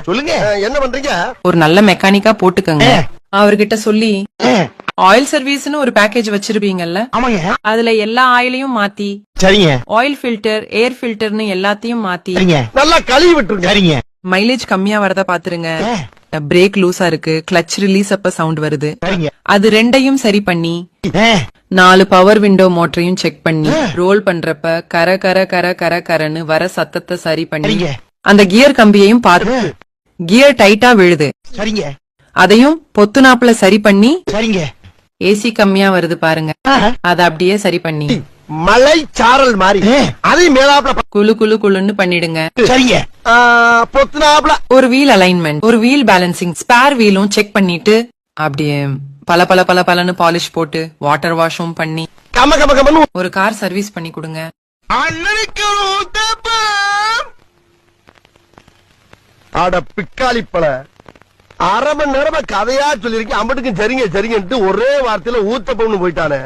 சொல்லுங்க, என்ன பண்றீங்க? ஒரு நல்ல மெக்கானிக்கா போட்டுக்கங்க. அவர்கிட்ட சொல்லி ஆயில் சர்வீஸ்னு ஒரு பேக்கேஜ் வச்சிருப்பீங்கல்ல, ஆமாங்க. அதுல எல்லா ஆயிலையும் மாத்தி, சரிங்க ஆயில் ஃபில்டர், ஏர் ஃபில்டர்னு எல்லாத்தையும் மாத்தி, சரிங்க, நல்லா கழுவி விட்டுருங்க. சரிங்க. மைலேஜ் கம்மியா வரதா பாத்துருங்க. பிரேக் லூசா இருக்கு, கிளட்ச் ரிலீஸ் அப்ப சவுண்ட் வருது, சரிங்க. அது ரெண்டையும் சரி பண்ணி, 4 பவர் விண்டோ மோட்டரையும் செக் பண்ணி, ரோல் பண்றப்ப கர கர கர கர கரன்னு வர சத்தத்தை சரி பண்ணி, சரிங்க. அந்த கியர் கம்பியையும் பாத்து, கியர் டைட்டா விழுது, சரிங்க அதையும் பொத்துனாப்புல சரி பண்ணி, சரிங்க. ஏசி கம்மியா வருது பாருங்க, அத அப்படியே சரி பண்ணி, மலை சாரல் மாதிரி அதையும் மேலாப்ல குளு குளு குளுன்னு பண்ணிடுங்க. சரிங்க. பொத்துனாப்ல ஒரு வீல் அலைன்மெண்ட், ஒரு வீல் பேலன்சிங், ஸ்பேர் வீலும் செக் பண்ணிட்டு, அப்படியே பல பல பல பலன்னு பாலிஷ் போட்டு வாட்டர் வாஷும் பண்ணி கம கம கமன்னு ஒரு கார் சர்வீஸ் பண்ணி கொடுங்க. அட பிக்காளி பழ, அரை மணி நேரமா கதையா சொல்லிருக்கேன். அம்பட்டுக்கும் சரிங்க சரிங்கன்ட்டு ஒரே வார்த்தையில ஊத்தப்பம்னு போயிட்டானே.